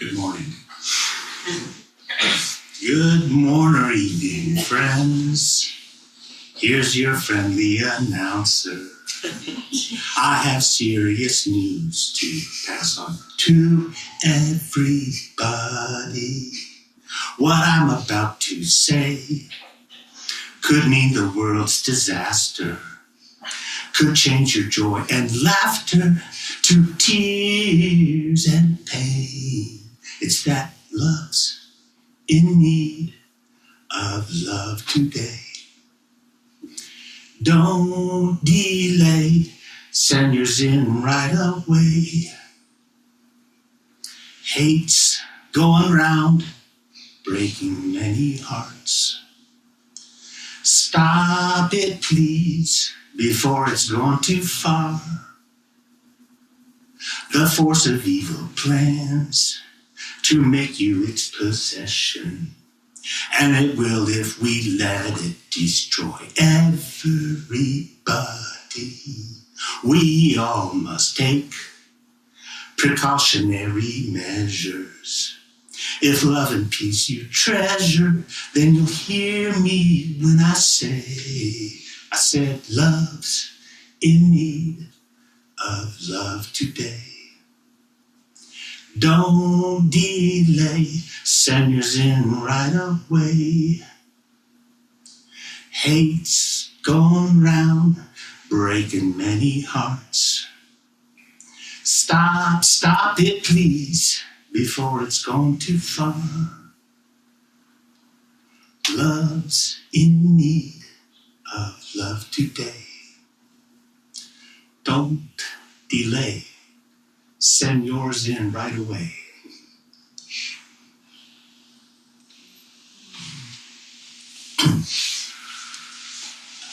Good morning. Good morning or evening, friends. Here's your friendly announcer. I have serious news to pass on to everybody. What I'm about to say could mean the world's disaster. Could change your joy and laughter to tears and pain. It's that love's in need of love today. Don't delay, send yours in right away. Hate's going round, breaking many hearts. Stop it, please, before it's gone too far. The force of evil plans to make you its possession, and it will if we let it destroy everybody. We all must take precautionary measures. If love and peace you treasure, then you'll hear me when I said love's in need of love today. Don't delay, send yours in right away. Hate's going round, breaking many hearts. Stop it, please, before it's gone too far. Love's in need of love today. Don't delay. Send yours in right away.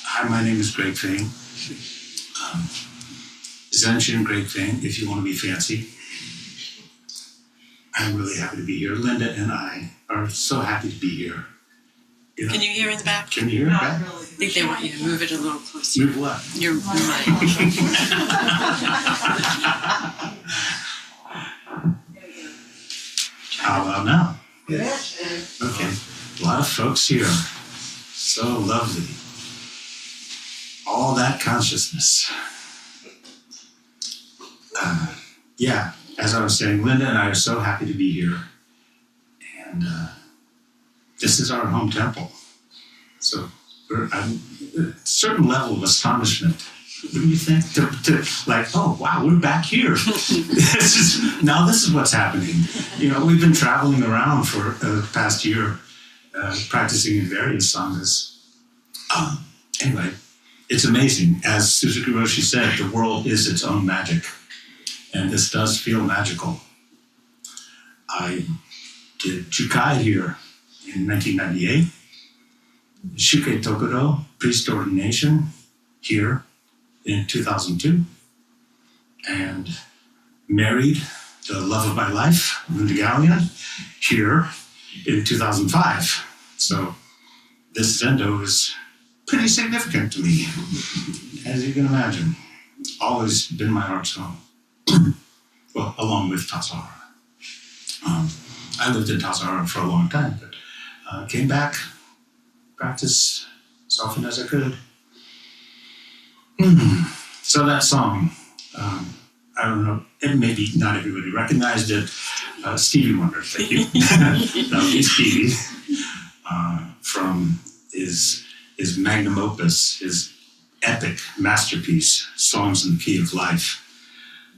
Hi, my name is Greg Fain. Zenshin, Greg Fain, if you want to be fancy. I'm really happy to be here. Linda and I are so happy to be here. You know, can you hear in the back? Can you hear in the back? Really. I think they want you to move it a little closer. Move what? Your mic. How about now? Yes. Okay. A lot of folks here. So lovely. All that consciousness. Yeah, as I was saying, Linda and I are so happy to be here. And this is our home temple. So we're at a certain level of astonishment. What do you think? To like, oh, wow, we're back here. This is what's happening. You know, we've been traveling around for the past year, practicing in various sanghas. Anyway, it's amazing. As Suzuki Roshi said, the world is its own magic. And this does feel magical. I did Jukai here in 1998. Shuke Tokuro, priest ordination, here in 2002. And married the love of my life, Linda Gallion, here in 2005. So this Zendo is pretty significant to me, as you can imagine. Always been my heart's home. Well, along with Tassajara. I lived in Tassajara for a long time, but came back, practiced as often as I could. So that song, I don't know, maybe not everybody recognized it. Stevie Wonder, thank you. That would be Stevie. From his magnum opus, his epic masterpiece, Songs in the Key of Life,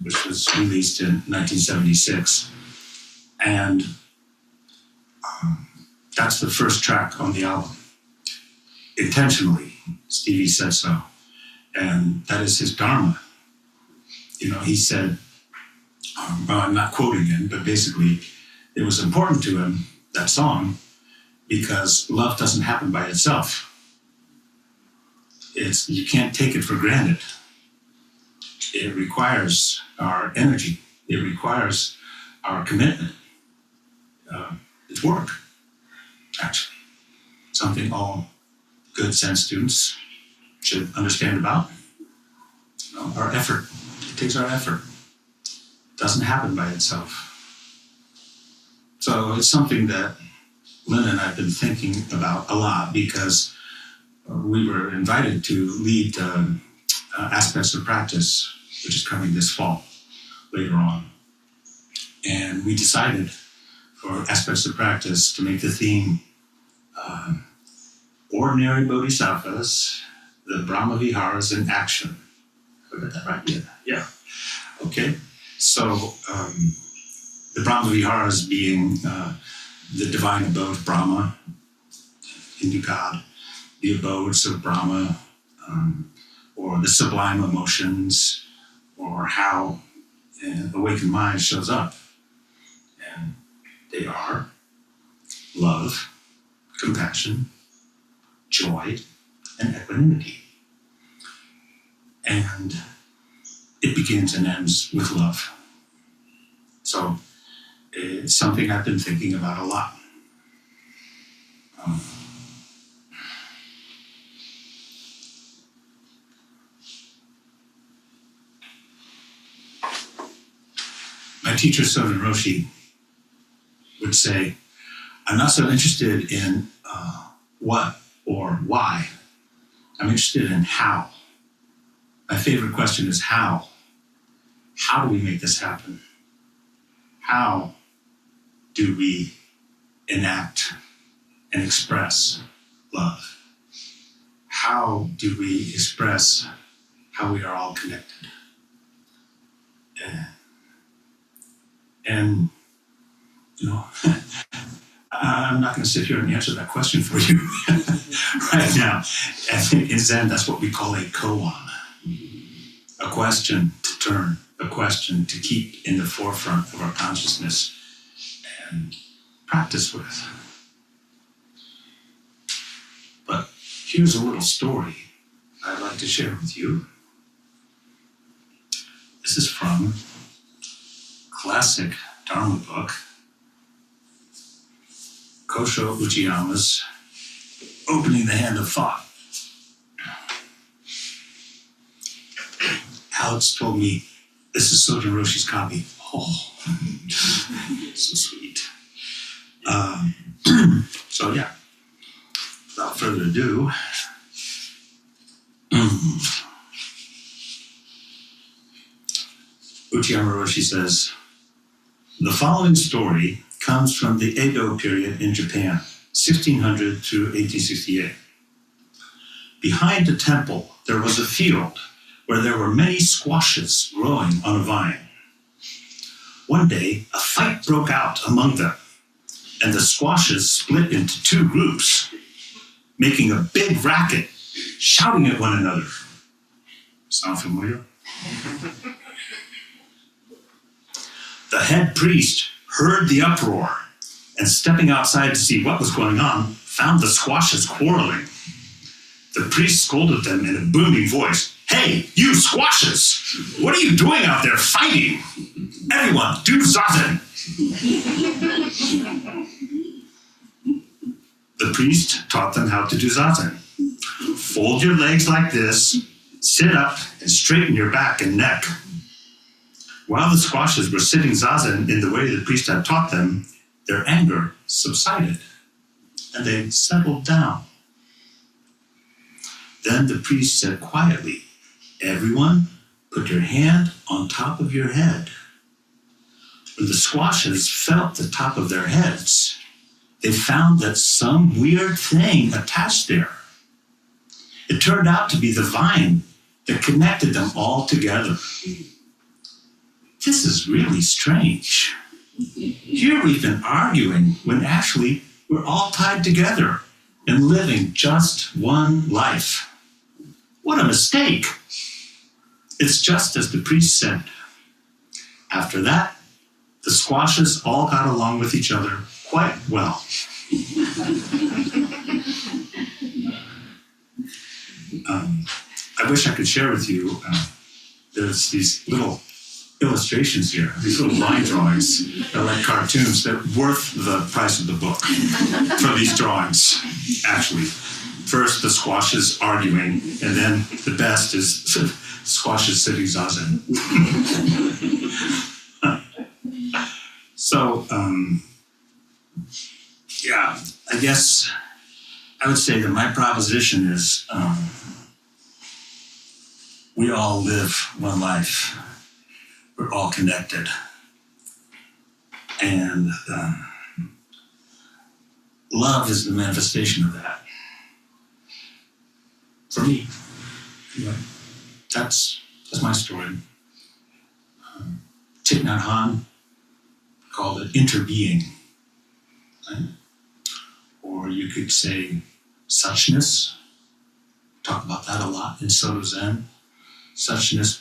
which was released in 1976. And that's the first track on the album. Intentionally, Stevie said so. And that is his dharma. You know, he said, well, I'm not quoting him, but basically it was important to him, that song, because love doesn't happen by itself. You can't take it for granted. It requires our energy. It requires our commitment. It's work, actually. Something all good Zen students should understand about. You know, our effort. It takes our effort. It doesn't happen by itself. So it's something that Linda and I have been thinking about a lot because we were invited to lead Aspects of Practice, which is coming this fall, later on. And we decided for Aspects of Practice to make the theme Ordinary Bodhisattvas, the Brahma Viharas in Action. I got that right? Yeah. Okay. So the Brahma Viharas being the divine abode of Brahma, Hindu god, the abodes of Brahma, or the sublime emotions, or how an awakened mind shows up. And they are love, compassion, joy, and equanimity. And it begins and ends with love. So it's something I've been thinking about a lot. My teacher, Soden Roshi, would say, I'm not so interested in what or why. I'm interested in how. My favorite question is how. How do we make this happen? How do we enact and express love? How do we express how we are all connected? And you know, I'm not going to sit here and answer that question for you right now. I think in Zen, that's what we call a koan. A question to turn, a question to keep in the forefront of our consciousness and practice with. But here's a little story I'd like to share with you. This is from classic Dharma book, Kosho Uchiyama's Opening the Hand of Thought. Alex told me this is Soden Roshi's copy. Oh, so sweet. So yeah, without further ado, Uchiyama Roshi says, the following story comes from the Edo period in Japan, 1600 to 1868. Behind the temple, there was a field where there were many squashes growing on a vine. One day, a fight broke out among them, and the squashes split into two groups, making a big racket, shouting at one another. Sound familiar? The head priest heard the uproar and, stepping outside to see what was going on, found the squashes quarreling. The priest scolded them in a booming voice. Hey, you squashes! What are you doing out there fighting? Everyone, do zazen! The priest taught them how to do zazen. Fold your legs like this, sit up, and straighten your back and neck. While the squashes were sitting zazen in the way the priest had taught them, their anger subsided, and they settled down. Then the priest said quietly, everyone, put your hand on top of your head. When the squashes felt the top of their heads, they found that some weird thing attached there. It turned out to be the vine that connected them all together. This is really strange. Here we've been arguing when actually we're all tied together and living just one life. What a mistake. It's just as the priest said. After that, the squashes all got along with each other quite well. I wish I could share with you, there's these little illustrations here, these little line drawings. They're like cartoons. They're worth the price of the book for these drawings, actually. First, the squashes arguing, and then the best is squashes sitting zazen. So, Yeah, I guess I would say that my proposition is we all live one life. We're all connected. And love is the manifestation of that. For me, anyway, that's my story. Thich Nhat Hanh called it interbeing. Right? Or you could say suchness. Talk about that a lot in Soto Zen. Suchness,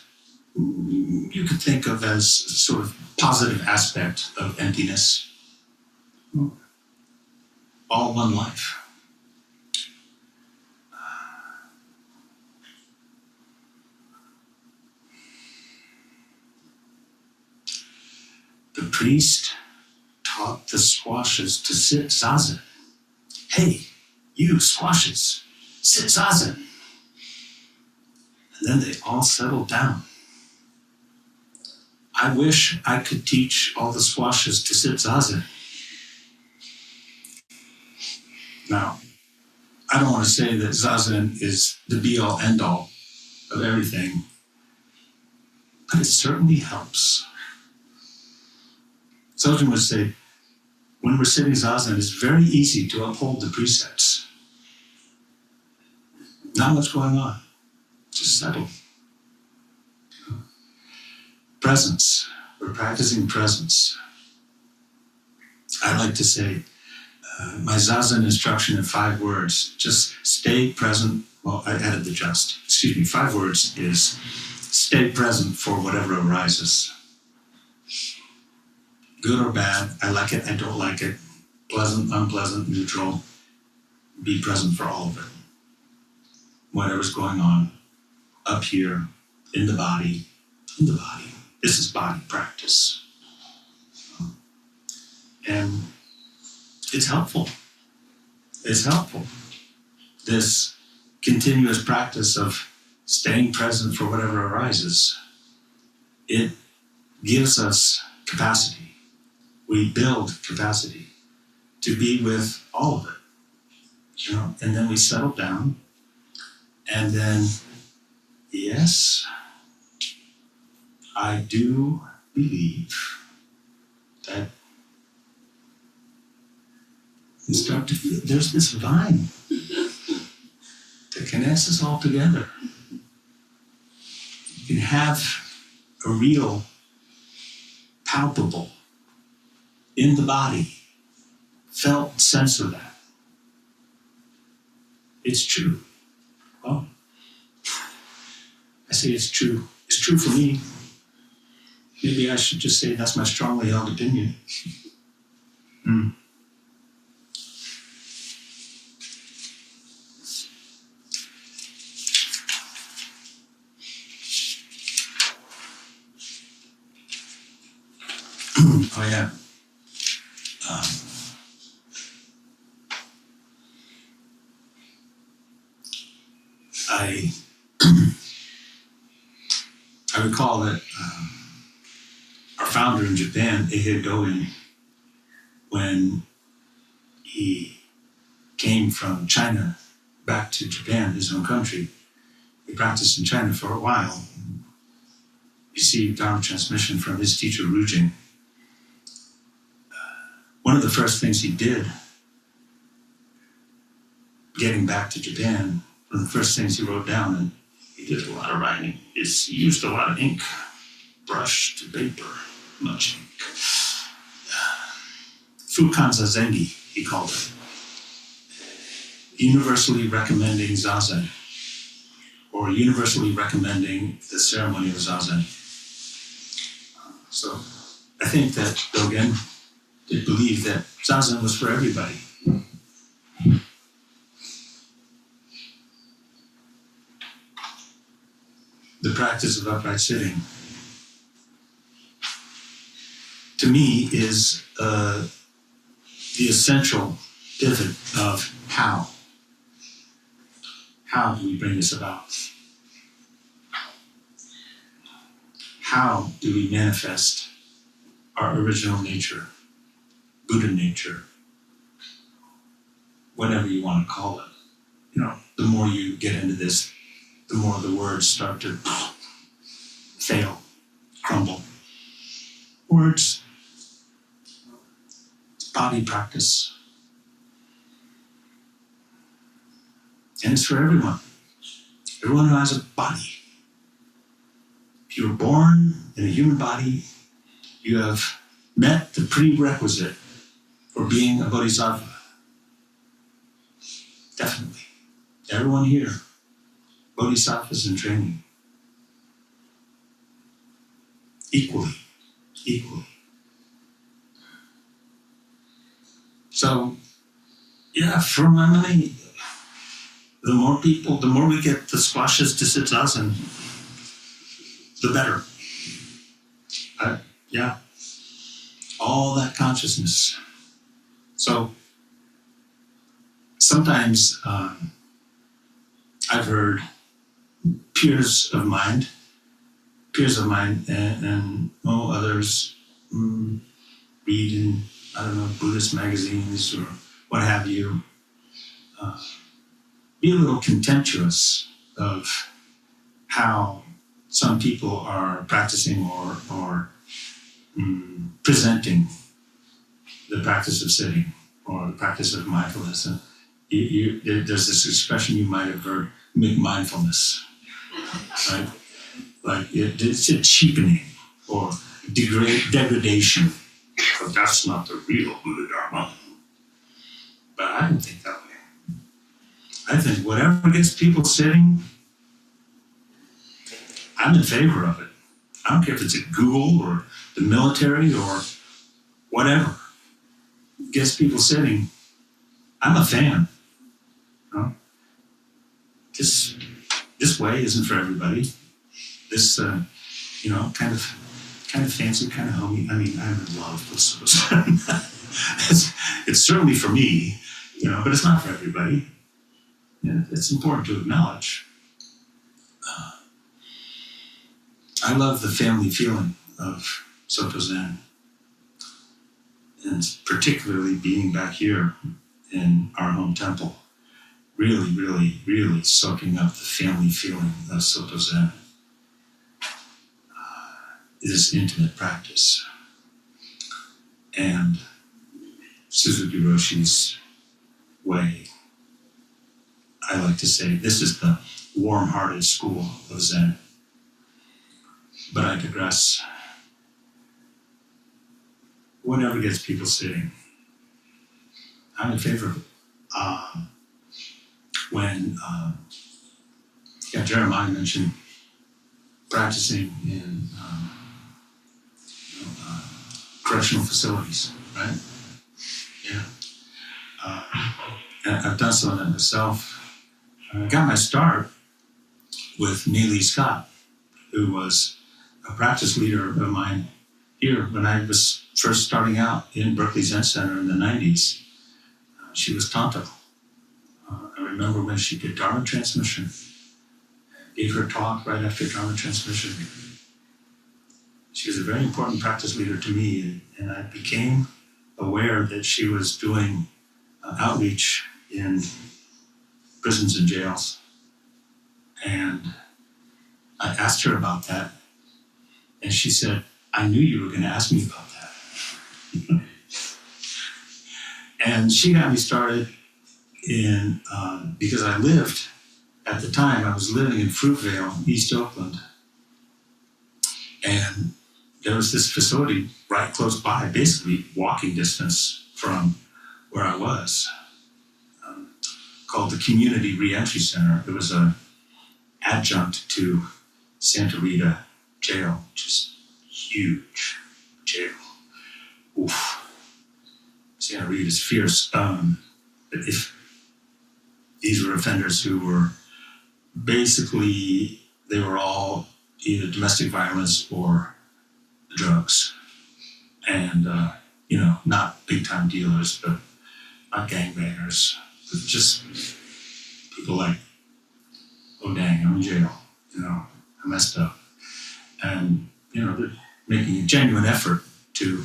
you could think of as sort of positive aspect of emptiness. All one life. The priest taught the squashes to sit zazen. Hey, you squashes, sit zazen. And then they all settled down. I wish I could teach all the squashes to sit zazen. Now, I don't want to say that zazen is the be-all, end-all of everything, but it certainly helps. Sojin would say, when we're sitting zazen, it's very easy to uphold the precepts. Not much going on, just settle. Presence, we're practicing presence. I like to say, my zazen instruction in 5 words, just stay present. Well, I added the 5 words is stay present for whatever arises. Good or bad, I like it, I don't like it, pleasant, unpleasant, neutral, be present for all of it. Whatever's going on, up here, in the body. This is body practice. And it's helpful. This continuous practice of staying present for whatever arises, it gives us capacity. We build capacity to be with all of it, and then we settle down, and then, yes, I do believe that you start to feel there's this vine that connects us all together. You can have a real, palpable, in the body, felt sense of that. It's true. Well, I say it's true. It's true for me. Maybe I should just say that's my strongly held opinion. Oh yeah. I recall that our founder in Japan, Ehe Doin, when he came from China back to Japan, his own country, he practiced in China for a while. You see Dharma transmission from his teacher, Rujing. One of the first things he did, getting back to Japan, one of the first things he wrote down, and he did a lot of writing, is he used a lot of ink, brush to paper, much ink. Fukanza Zengi, he called it. Universally recommending Zazen, or universally recommending the ceremony of Zazen. So I think that Dogen did believe that Zazen was for everybody. The practice of upright sitting, to me, is the essential pivot of how. How do we bring this about? How do we manifest our original nature, Buddha nature, whatever you want to call it. You know, the more you get into this, the more the words start to fail, crumble. Words, body practice. And it's for everyone. Everyone who has a body. If you were born in a human body, you have met the prerequisite for being a bodhisattva. Definitely. Everyone here, bodhisattvas in training. Equally. So, yeah, for my money, the more people, the more we get the squashes to Siddhasan, the better. Yeah. All that consciousness. So, sometimes I've heard peers of mine and others read in, I don't know, Buddhist magazines or what have you, be a little contemptuous of how some people are practicing or presenting the practice of sitting or the practice of mindfulness. And there's this expression you might have heard, mindfulness, right? Like it's a cheapening or degradation. But that's not the real Buddha Dharma. But I don't think that way. I think whatever gets people sitting, I'm in favor of it. I don't care if it's at Google or the military or whatever gets people sitting. I'm a fan. You know? This way isn't for everybody. This, kind of fancy, kind of homey. I mean, I'm in love with suicide. It's certainly for me, but it's not for everybody. Yeah, it's important to acknowledge. I love the family feeling of Soto Zen, and particularly being back here in our home temple, really, really, really soaking up the family feeling of Soto Zen. This intimate practice. And Suzuki Roshi's way, I like to say, this is the warm-hearted school of Zen. But I digress. Whatever gets people sitting, I'm in favor of it. When Jeremiah mentioned practicing in correctional facilities, right? Yeah. And I've done some of that myself. I got my start with Neely Scott, who was a practice leader of mine here when I was first starting out in Berkeley Zen Center in the 90s. She was Tonto. I remember when she did Dharma transmission, gave her talk right after Dharma transmission. She was a very important practice leader to me, and I became aware that she was doing outreach in prisons and jails. And I asked her about that, and she said, I knew you were going to ask me about that. And she got me started in, because I lived, at the time, I was living in Fruitvale, East Oakland. And there was this facility right close by, basically walking distance from where I was, called the Community Reentry Center. It was an adjunct to Santa Rita Jail, which is huge jail. Oof. Santa Rita's fierce. If these were offenders who were basically, they were all either domestic violence or drugs. And, not big time dealers, but not gangbangers, but just people like, oh dang, I'm in jail, I messed up. And, they're making a genuine effort to,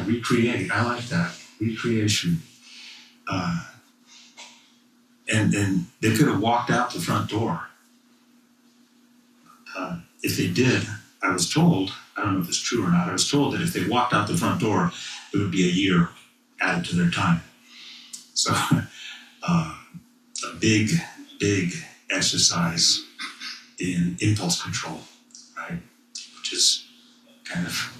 recreate. I like that, recreation. And they could have walked out the front door. If they did, I was told, I don't know if it's true or not, I was told that if they walked out the front door, it would be a year added to their time. So a big exercise in impulse control, right? Which is kind of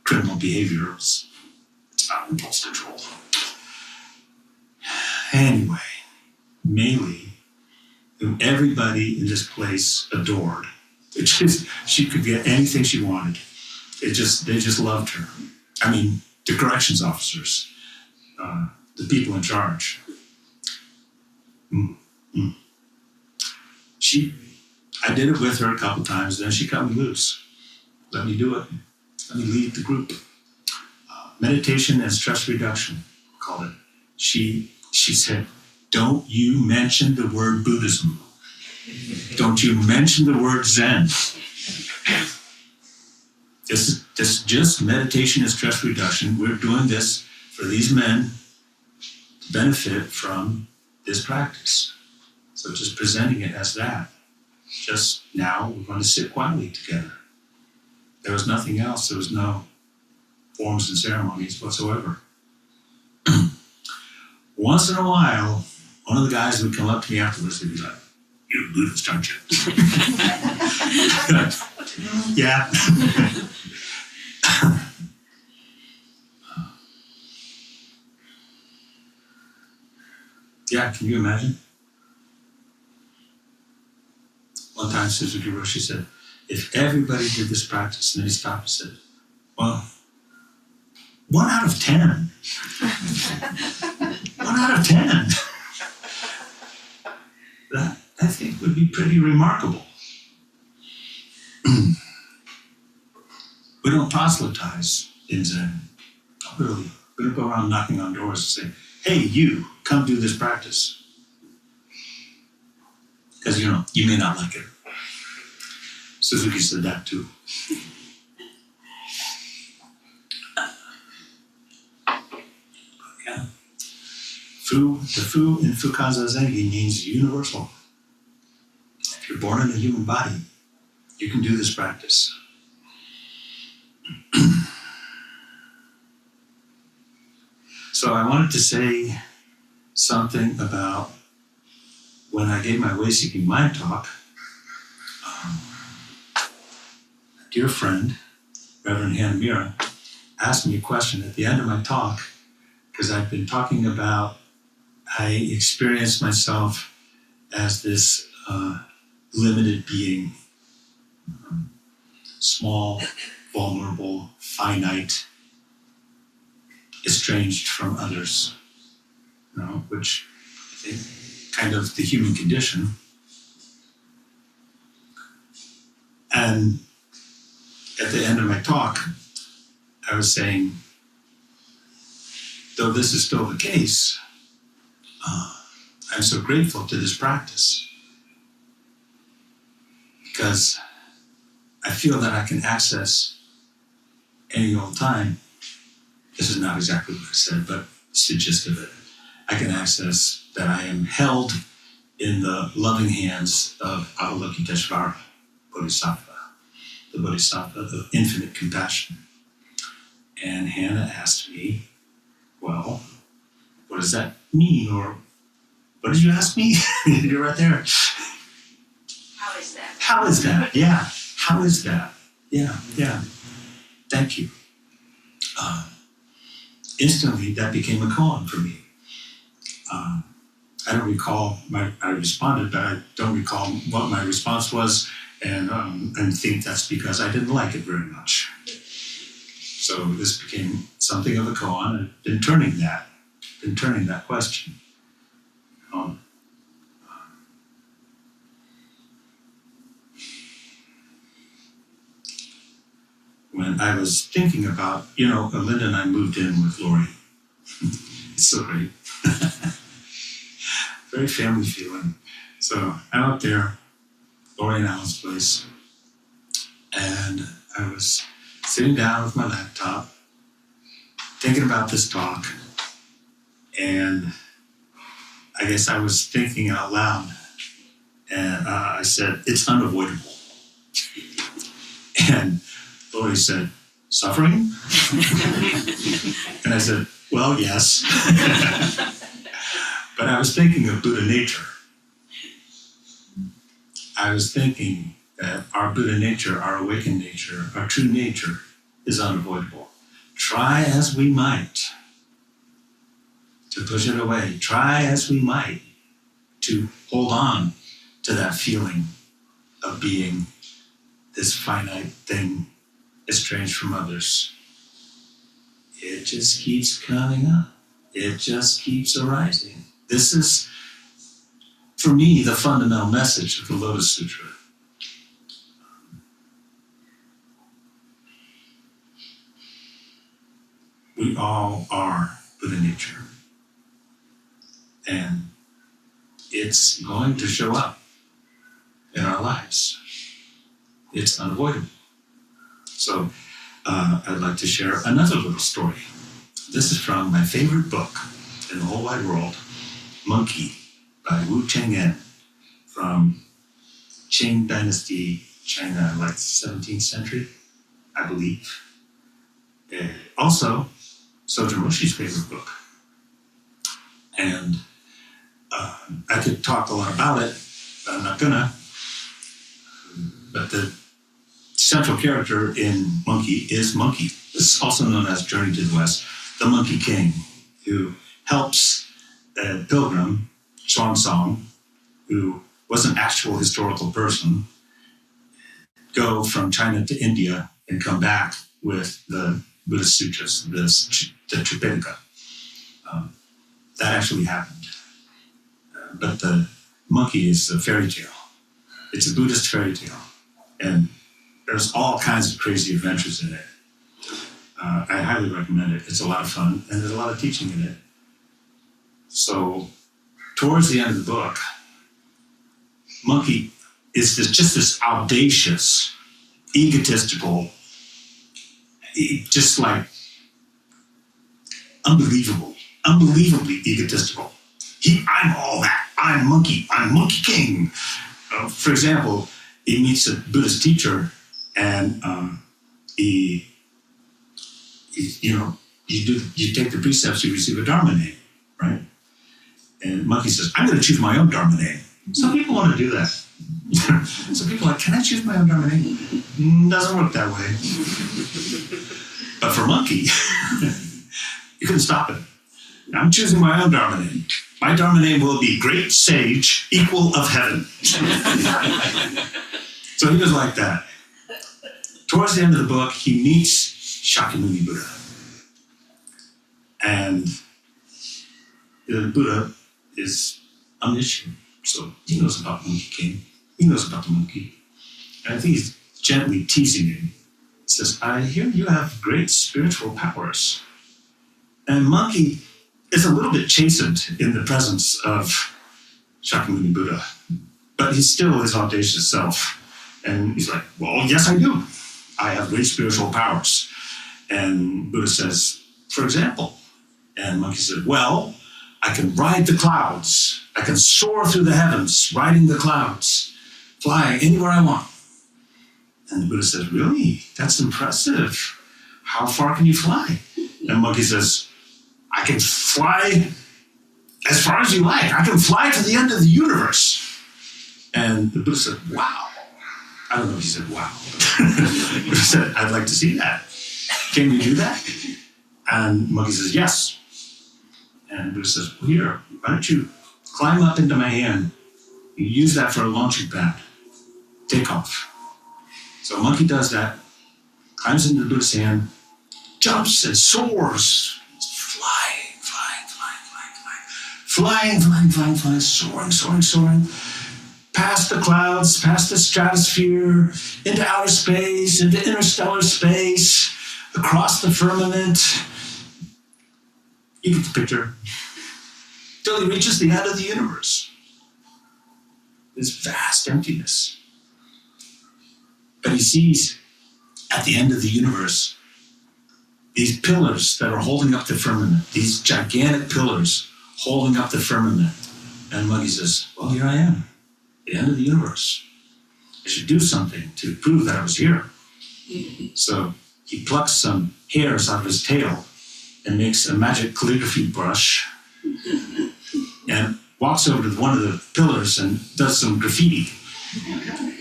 criminal behavior. It's not impulse control. Anyway, Maylee, whom everybody in this place adored. She could get anything she wanted. They just loved her. I mean, the corrections officers, the people in charge. I did it with her a couple times, then she cut me loose. Let me do it. Let me lead the group. Meditation and stress reduction, we called it. She said, don't you mention the word Buddhism. Don't you mention the word Zen. This is just meditation and stress reduction. We're doing this for these men to benefit from this practice. So just presenting it as that. Just now we're going to sit quietly together. There was nothing else. There was no forms and ceremonies whatsoever. Once in a while, one of the guys would come up to me afterwards and be like, "You're Buddhist, aren't you?" Yeah. Yeah, can you imagine? One time Suzuki Roshi said, if everybody did this practice, and then he stopped and said, well, 1 out of 10. 1 out of 10. That, I think, would be pretty remarkable. We don't proselytize in Zen. Not really. We don't go around knocking on doors and say, hey, you, come do this practice. Because, you may not like it. Suzuki said that too. Yeah. The Fu in Fukaza Zengi means universal. If you're born in a human body, you can do this practice. So I wanted to say something about when I gave my way-seeking mind talk. A dear friend, Reverend Hanamira, asked me a question at the end of my talk, because I've been talking about I experienced myself as this limited being, small, vulnerable, finite, estranged from others, which I think kind of the human condition. And at the end of my talk, I was saying, though this is still the case, I'm so grateful to this practice because I feel that I can access any old time. This is not exactly what I said, but it's the gist of it. I can access that I am held in the loving hands of Avalokiteshvara, Bodhisattva, the Bodhisattva of infinite compassion. And Hannah asked me, well, what does that mean? Or what did you ask me? You're right there. How is that? How is that? Yeah. How is that? Yeah. Thank you. Instantly, that became a koan for me. I don't recall I responded, but I don't recall what my response was, and think that's because I didn't like it very much. So this became something of a koan, and been turning that question. When I was thinking about, Linda and I moved in with Lori. It's so great. Very family feeling. So I'm up there, Lori and Alan's place, and I was sitting down with my laptop, thinking about this talk, and I guess I was thinking out loud, and I said, it's unavoidable. And Lori said, suffering? And I said, well, yes. But I was thinking of Buddha nature. I was thinking that our Buddha nature, our awakened nature, our true nature is unavoidable. Try as we might to push it away, try as we might to hold on to that feeling of being this finite thing estranged from others. It just keeps coming up. It just keeps arising. This is, for me, the fundamental message of the Lotus Sutra. We all are Buddha nature. And it's going to show up in our lives. It's unavoidable. So I'd like to share another little story. This is from my favorite book in the whole wide world, Monkey by Wu Cheng-en from Qing Dynasty, China, like 17th century, I believe. Also, Soja Moshi's favorite book. And I could talk a lot about it, but I'm not gonna. But the central character in Monkey is Monkey. This is also known as Journey to the West, the Monkey King, who helps a pilgrim, Xuanzang, who was an actual historical person, go from China to India and come back with the Buddhist sutras, the Tripitaka. That actually happened. But the monkey is a fairy tale. It's a Buddhist fairy tale. And there's all kinds of crazy adventures in it. I highly recommend it. It's a lot of fun, and there's a lot of teaching in it. So, towards the end of the book, Monkey is just this audacious, egotistical, just like unbelievably egotistical. I'm all that. I'm Monkey. I'm Monkey King. For example, he meets a Buddhist teacher, and you take the precepts, you receive a Dharma name, right? And Monkey says, I'm going to choose my own Dharma name. Some people want to do that. Some people are like, can I choose my own Dharma name? Doesn't work that way. But for Monkey, you couldn't stop it. I'm choosing my own Dharma name. My Dharma name will be Great Sage, Equal of Heaven. So he was like that. Towards the end of the book, he meets Shakyamuni Buddha. And the Buddha is omniscient. So he knows about Monkey King. He knows about the monkey. And I think he's gently teasing him. He says, I hear you have great spiritual powers. And Monkey is a little bit chastened in the presence of Shakyamuni Buddha, but he's still his audacious self. And he's like, well, yes, I do. I have great spiritual powers. And Buddha says, for example, and Monkey said, well, I can ride the clouds. I can soar through the heavens, riding the clouds, fly anywhere I want. And the Buddha says, really? That's impressive. How far can you fly? And Monkey says, I can fly as far as you like. I can fly to the end of the universe. And the Buddha said, wow. I don't know if he said wow. He said, I'd like to see that. Can you do that? And Monkey says, yes. And Buddha says, well, here, why don't you climb up into my hand. You use that for a launching pad. Take off. So Monkey does that, climbs into the Buddha's hand, jumps and soars. Flying, soaring, past the clouds, past the stratosphere, into outer space, into interstellar space, across the firmament. You get the picture. Till he reaches the end of the universe. This vast emptiness. But he sees at the end of the universe these pillars that are holding up the firmament, these gigantic pillars holding up the firmament. And the monkey says, well, here I am, the end of the universe. I should do something to prove that I was here. So he plucks some hairs out of his tail and makes a magic calligraphy brush and walks over to one of the pillars and does some graffiti.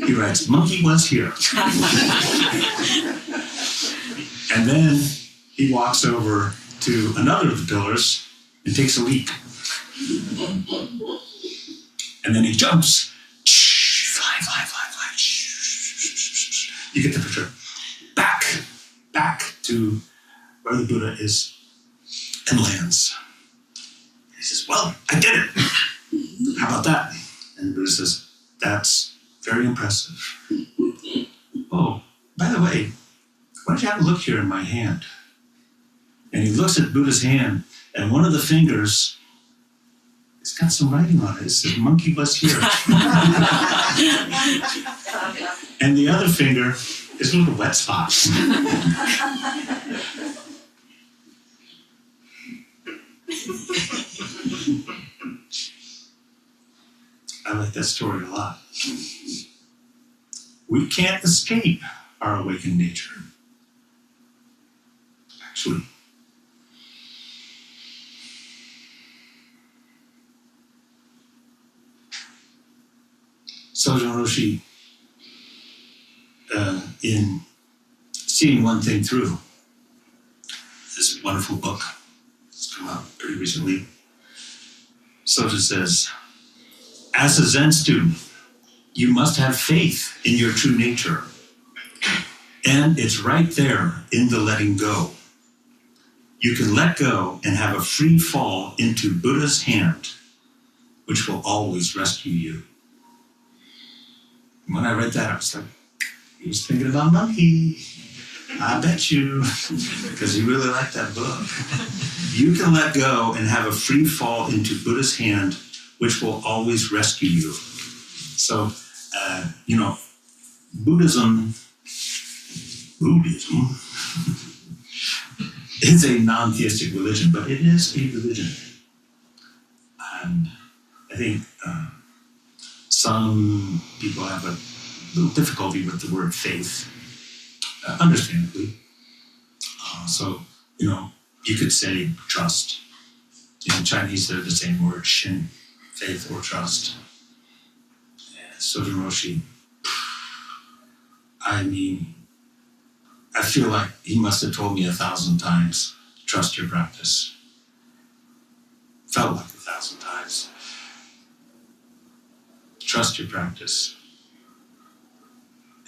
He writes, monkey was here. And then he walks over to another of the pillars and takes a leap. And then he jumps. Fly. You get the picture. Back to where the Buddha is and lands. He says, well, I did it. How about that? And the Buddha says, that's very impressive. Oh, by the way, why don't you have a look here in my hand? And he looks at Buddha's hand, and one of the fingers, it's got some writing on it. It says, monkey was here. And the other finger is a little wet spot. I like that story a lot. We can't escape our awakened nature. Actually, Sojun Roshi, in Seeing One Thing Through, this wonderful book, it's come out pretty recently, Sojun says, as a Zen student, you must have faith in your true nature. And it's right there in the letting go. You can let go and have a free fall into Buddha's hand, which will always rescue you. When I read that, I was like, he was thinking about monkey. I bet you, because he really liked that book. You can let go and have a free fall into Buddha's hand, which will always rescue you. So, Buddhism is a non-theistic religion, but it is a religion. And I think some people have a little difficulty with the word faith, understandably. You could say trust. In Chinese, they're the same word, shin, faith or trust. Sojun Roshi, I feel like he must have told me 1,000 times, trust your practice. Felt like 1,000 times. Trust your practice.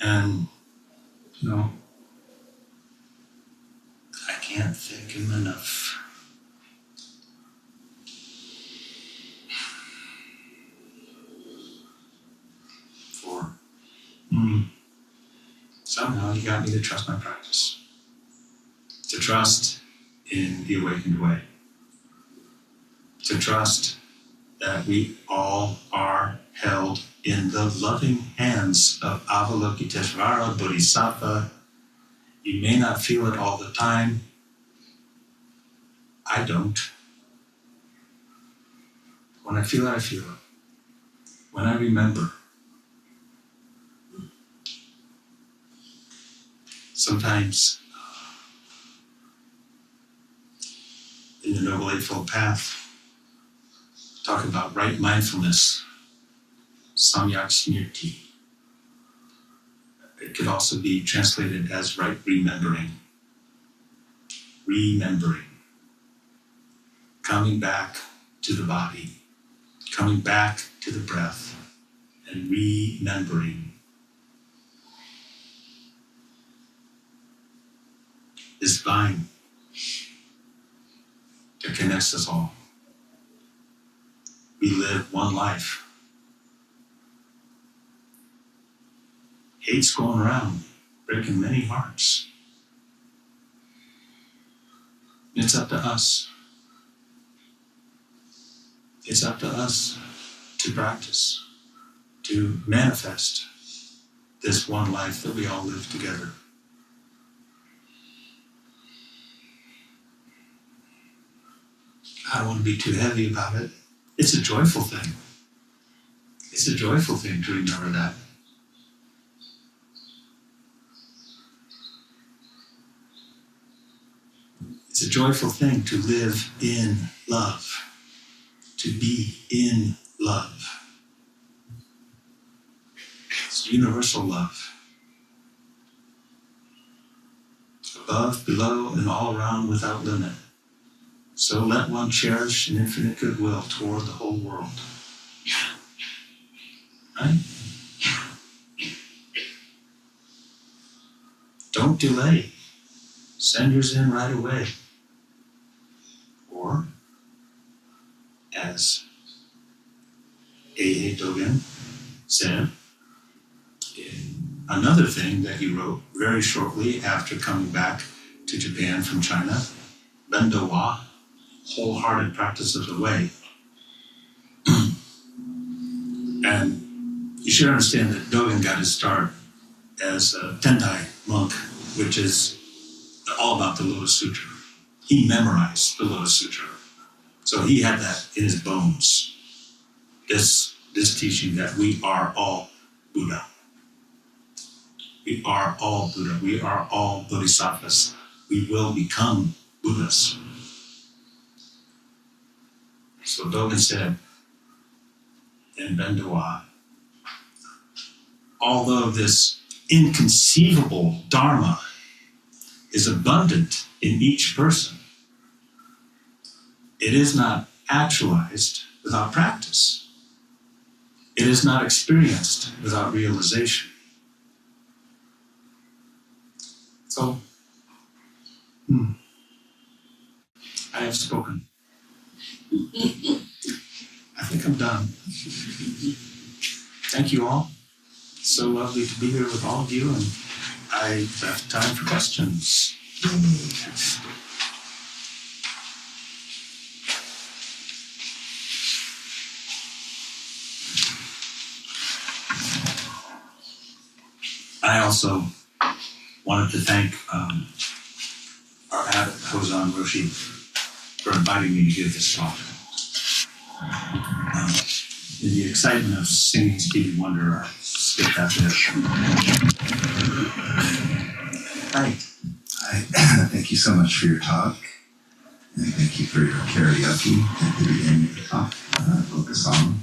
And, I can't thank him enough. Somehow he got me to trust my practice. To trust in the awakened way. To trust that we all are held in the loving hands of Avalokiteshvara Bodhisattva. You may not feel it all the time. I don't. When I feel it, I feel it. When I remember. Sometimes in the Noble Eightfold Path, talk about right mindfulness, samyak smriti. It could also be translated as right remembering. Remembering. Coming back to the body, coming back to the breath, and remembering. This vine that connects us all. We live one life. Hate's going around, breaking many hearts. It's up to us. It's up to us to practice, to manifest this one life that we all live together. I don't want to be too heavy about it. It's a joyful thing. It's a joyful thing to remember that. It's a joyful thing to live in love, to be in love. It's universal love. Above, below, and all around without limit. So let one cherish an infinite goodwill toward the whole world. Right? Don't delay. Send yours in right away. Or, as A.A. Dogen said, another thing that he wrote very shortly after coming back to Japan from China, Bendo Wa, wholehearted practice of the way. And you should understand that Dogen got his start as a Tendai monk, which is all about the Lotus Sutra. He memorized the Lotus Sutra. So he had that in his bones. This teaching that we are all Buddha. We are all Buddha. We are all Bodhisattvas. We will become Buddhas. So Dogen said in Bendo Wa, although this inconceivable Dharma is abundant in each person, it is not actualized without practice. It is not experienced without realization. So, I have spoken. I think I'm done. Thank you all. So lovely to be here with all of you, and I have time for questions. I also wanted to thank our abbot, Hozan Roshi, for inviting me to give this talk. In the excitement of singing Stevie Wonder, I skipped that bit. Hi. Hi. Thank you so much for your talk. And thank you for your karaoke at the beginning of the talk, focus on.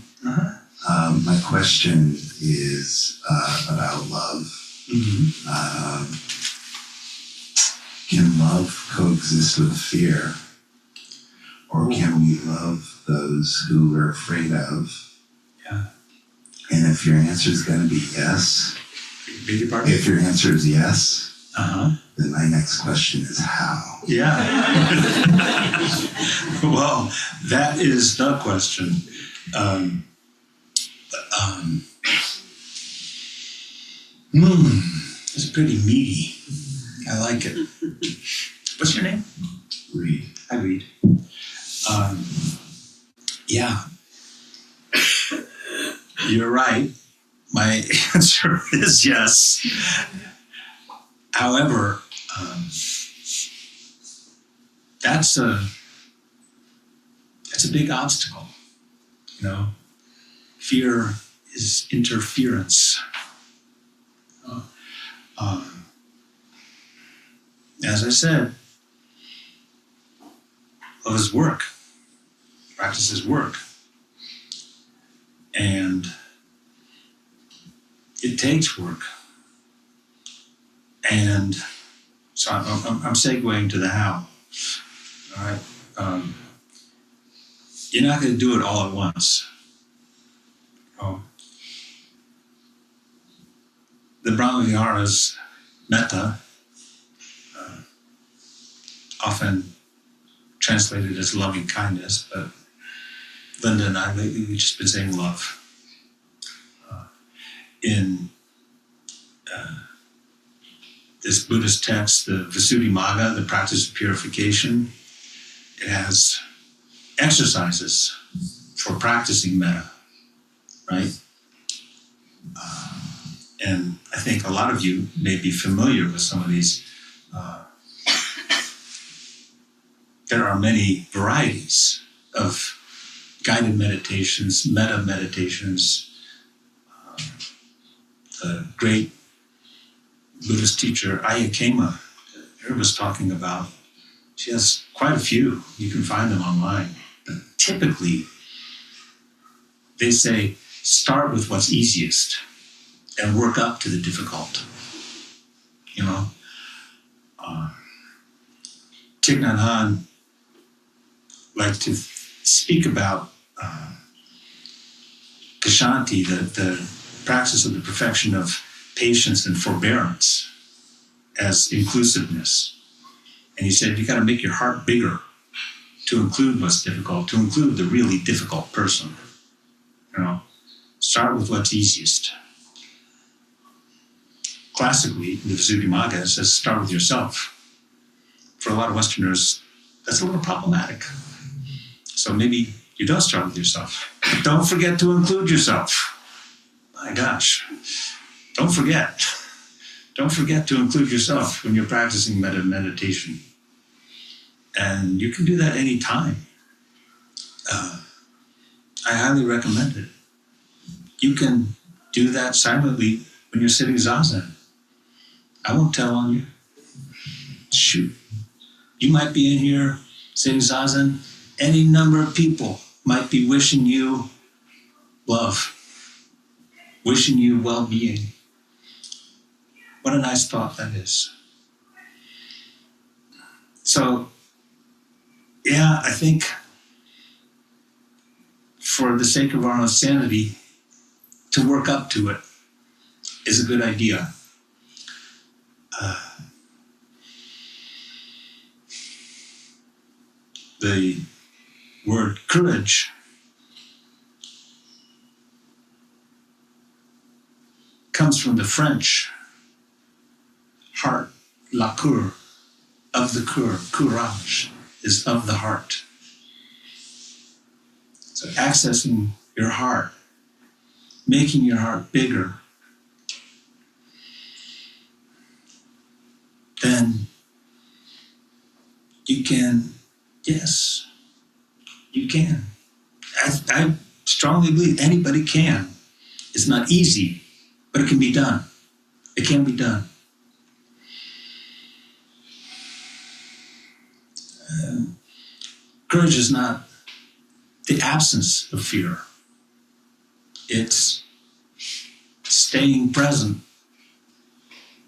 My question is about love. Mm-hmm. Can love coexist with fear? Or can we love those who we're afraid of? Yeah. And if your answer is going to be yes, Beg your pardon? if your answer is yes, then my next question is how? Yeah. Well, that is the question. It's pretty meaty. I like it. What's your name? Read. I Read. Yeah. You're right. My answer is yes. However, that's a big obstacle. You know, fear is interference. As I said, love is work. Practice is work. And it takes work. And so I'm segueing to the how. All right. You're not going to do it all at once. The Brahma Viharas, metta, often translated as loving kindness, but Linda and I, we've just been saying love. In this Buddhist text, the Visuddhimagga, the practice of purification, it has exercises for practicing metta, right? And I think a lot of you may be familiar with some of these. There are many varieties of guided meditations, metta meditations, the great Buddhist teacher Ayakema, her was talking about. She has quite a few. You can find them online. But typically, they say, start with what's easiest and work up to the difficult. You know, Thich Nhat Hanh liked to speak about Kshanti, the practice of the perfection of patience and forbearance, as inclusiveness. And he said, you got to make your heart bigger to include what's difficult, to include the really difficult person. You know, start with what's easiest. Classically, the Visuddhimagga says, start with yourself. For a lot of Westerners, that's a little problematic. So maybe you don't start with yourself. Don't forget to include yourself. My gosh, don't forget. Don't forget to include yourself when you're practicing meditation. And you can do that anytime. I highly recommend it. You can do that silently when you're sitting zazen. I won't tell on you. Shoot. You might be in here sitting zazen. Any number of people might be wishing you love, wishing you well-being. What a nice thought that is. So, yeah, I think for the sake of our own sanity, to work up to it is a good idea. The word courage comes from the French heart, la cour, of the cour, courage is of the heart. So accessing your heart, making your heart bigger, then you can, yes, you can. I strongly believe anybody can. It's not easy, but it can be done. It can be done. Courage is not the absence of fear. It's staying present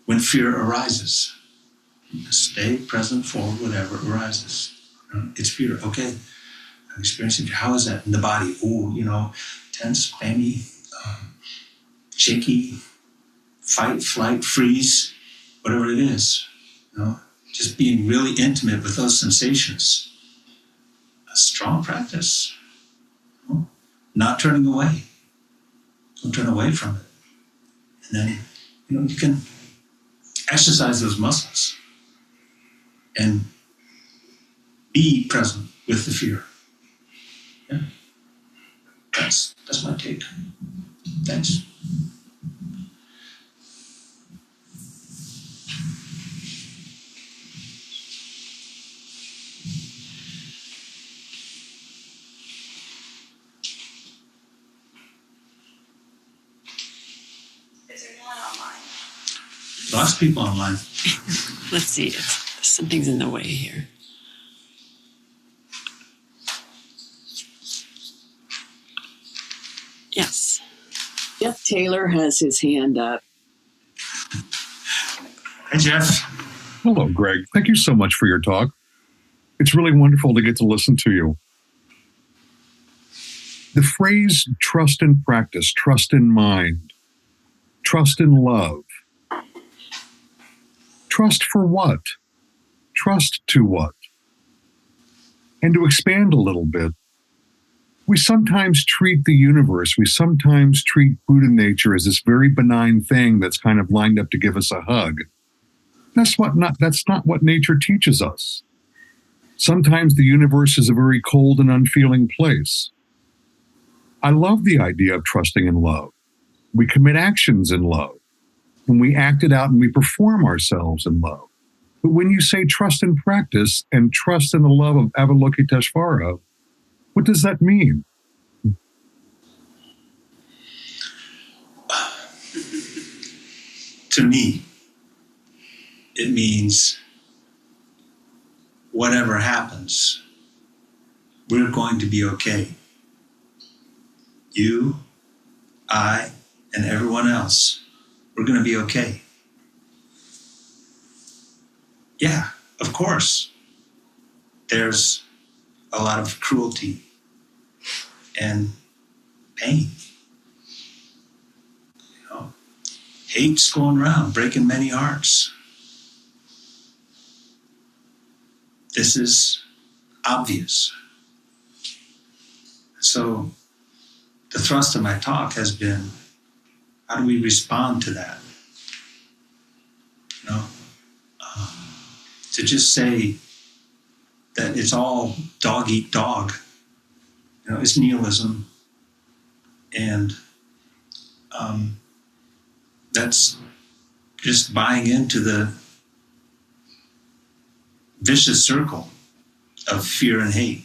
when fear arises. Stay present for whatever arises. It's fear. Okay, I'm experiencing fear. How is that in the body? Oh, tense, clammy, shaky, fight, flight, freeze, whatever it is. Just being really intimate with those sensations. A strong practice. Not turning away. Don't turn away from it. And then, you can exercise those muscles and be present with the fear. Yeah. That's my take. Thanks. Is there anyone online? Lots of people online. Let's see. Something's in the way here. Yes. Jeff Taylor has his hand up. Hey, Jeff. Hello, Greg. Thank you so much for your talk. It's really wonderful to get to listen to you. The phrase trust in practice, trust in mind, trust in love. Trust for what? Trust to what? And to expand a little bit, we sometimes treat the universe, we sometimes treat Buddha nature as this very benign thing that's kind of lined up to give us a hug. That's not what nature teaches us. Sometimes the universe is a very cold and unfeeling place. I love the idea of trusting in love. We commit actions in love, and we act it out and we perform ourselves in love. But when you say trust in practice and trust in the love of Avalokiteshvara, what does that mean? to me, it means whatever happens, we're going to be okay. You, I, and everyone else, we're going to be okay. Yeah, of course. There's a lot of cruelty and pain. You know, hate's going around, breaking many hearts. This is obvious. So the thrust of my talk has been, how do we respond to that? You know, to just say that it's all dog eat dog, you know, it's nihilism, and that's just buying into the vicious circle of fear and hate.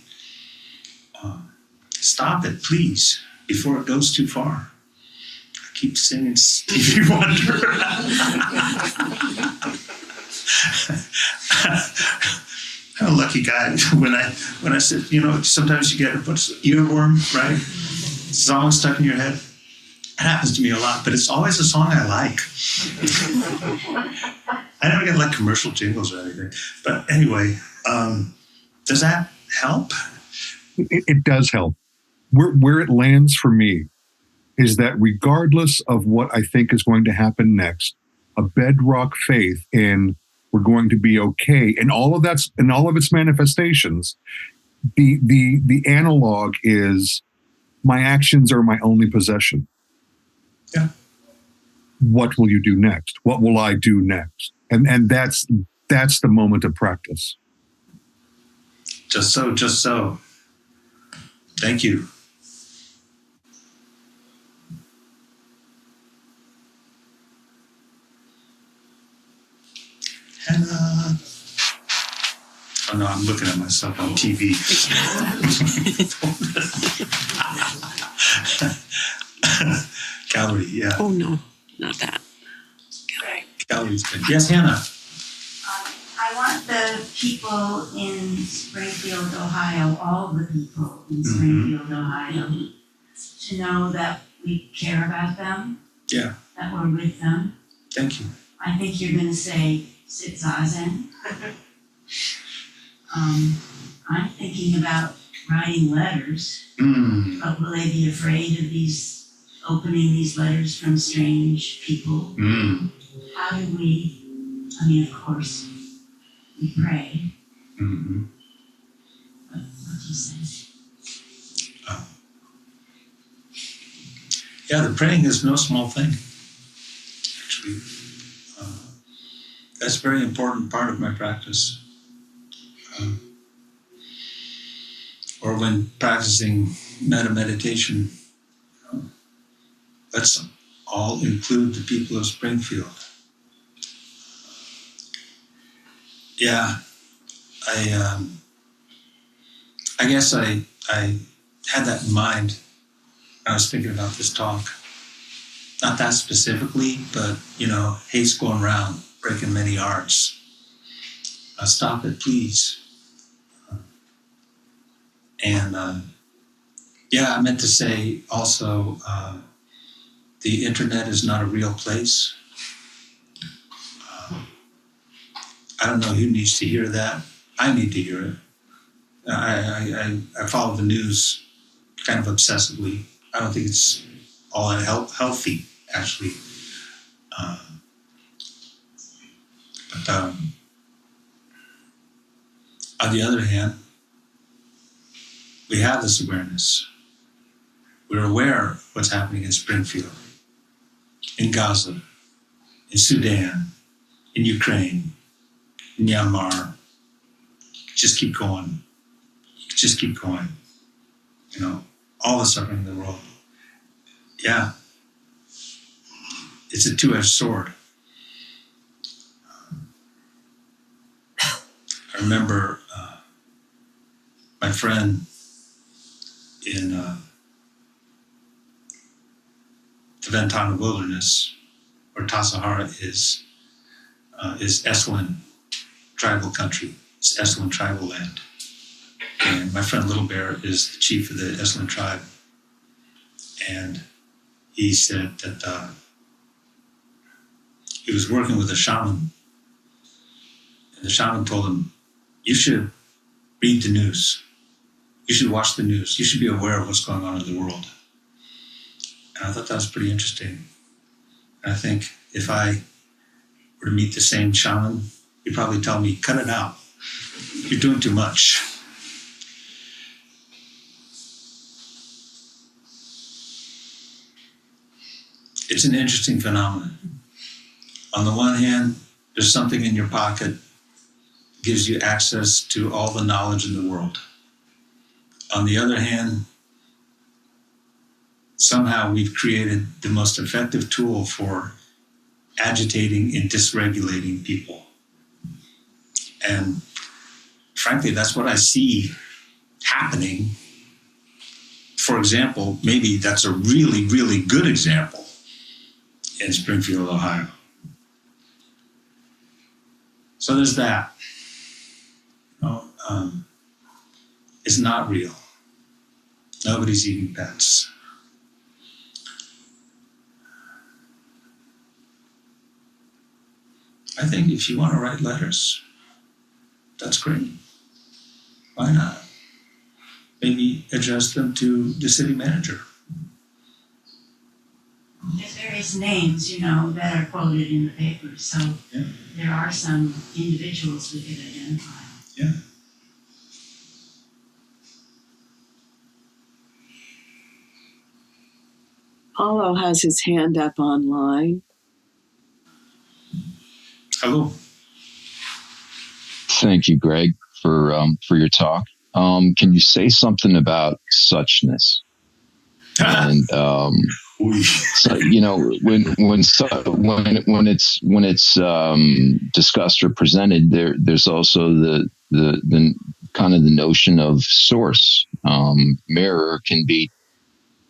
Stop it, please, before it goes too far. I keep singing Stevie Wonder. I'm a lucky guy. When I said, you know, sometimes you get a earworm, right? Song stuck in your head. It happens to me a lot, but it's always a song I like. I never get like commercial jingles or anything. But anyway, does that help? It does help. Where it lands for me is that regardless of what I think is going to happen next, a bedrock faith in we're going to be okay, and all of its manifestations, the analog is my actions are my only possession. Yeah. What will you do next? What will I do next? And that's the moment of practice. Just so. Thank you. Hannah. Oh no, I'm looking at myself on TV. Gallery, yeah. Oh no, not that. Gallery's good. Yes, Hannah. I want the people in Springfield, Ohio, all the people in Springfield, Ohio, to know that we care about them. Yeah. That we're with them. Thank you. I think you're going to say sit zazen. I'm thinking about writing letters, but will they be afraid of opening these letters from strange people? How do we, of course, we pray. Mm-hmm. What do you say? Yeah, the praying is no small thing. Actually, that's a very important part of my practice. Or when practicing metta meditation, let's all include the people of Springfield. Yeah, I guess I had that in mind when I was thinking about this talk. Not that specifically, but, you know, hate's going around, breaking many hearts. Stop it, please. And I meant to say also, the internet is not a real place. I don't know who needs to hear that. I need to hear it. I follow the news kind of obsessively. I don't think it's all that healthy, actually. But on the other hand, we have this awareness. We're aware of what's happening in Springfield, in Gaza, in Sudan, in Ukraine, in Myanmar. Just keep going. Just keep going. You know, all the suffering in the world. Yeah. It's a two-edged sword. I remember my friend in the Ventana Wilderness, or Tassajara is Esalen tribal country. It's Esalen tribal land. And my friend Little Bear is the chief of the Esalen tribe. And he said that he was working with a shaman. And the shaman told him, you should read the news. You should watch the news. You should be aware of what's going on in the world. And I thought that was pretty interesting. And I think if I were to meet the same shaman, he'd probably tell me, cut it out. You're doing too much. It's an interesting phenomenon. On the one hand, there's something in your pocket that gives you access to all the knowledge in the world. On the other hand, somehow we've created the most effective tool for agitating and dysregulating people. And frankly, that's what I see happening. For example, maybe that's a really, really good example in Springfield, Ohio. So there's that. It's not real. Nobody's eating pets. I think if you want to write letters, that's great. Why not? Maybe address them to the city manager. There's various names, that are quoted in the paper, so Yeah. there are some individuals we could identify. Yeah. Paulo has his hand up online. Hello. Thank you, Greg, for your talk. Can you say something about suchness? And so, when it's discussed or presented, there's also the kind of the notion of source. Mirror can be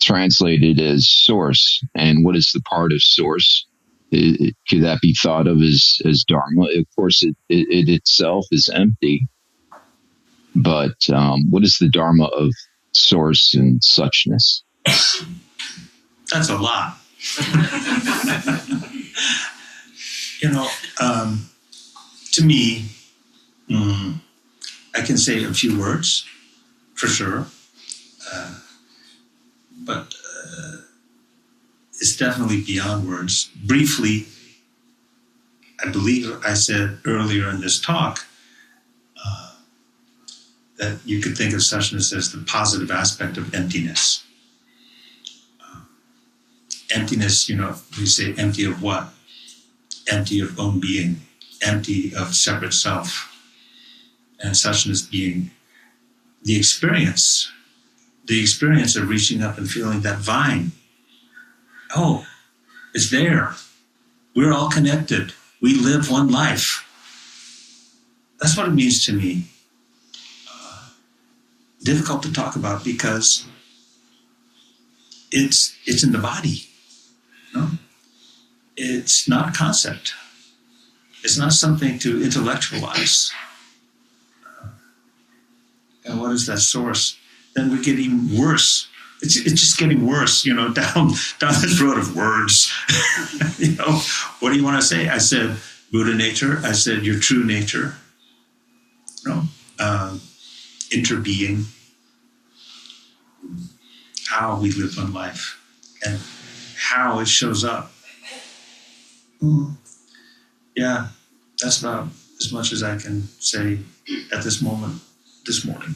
translated as source, and what is the part of source? Could that be thought of as Dharma? Of course, it itself is empty, but what is the Dharma of source and suchness? That's a lot. To me, I can say a few words, for sure. But it's definitely beyond words. Briefly, I believe I said earlier in this talk that you could think of suchness as the positive aspect of emptiness. Emptiness, we say empty of what? Empty of own being, empty of separate self. And suchness being the experience of reaching up and feeling that vine. Oh, it's there. We're all connected. We live one life. That's what it means to me. Difficult to talk about because it's in the body. It's not a concept. It's not something to intellectualize. And what is that source? Then we're getting worse. It's just getting worse, down this road of words. What do you want to say? I said Buddha nature. I said your true nature. Interbeing. How we live one life and how it shows up. Yeah, that's about as much as I can say at this moment, this morning.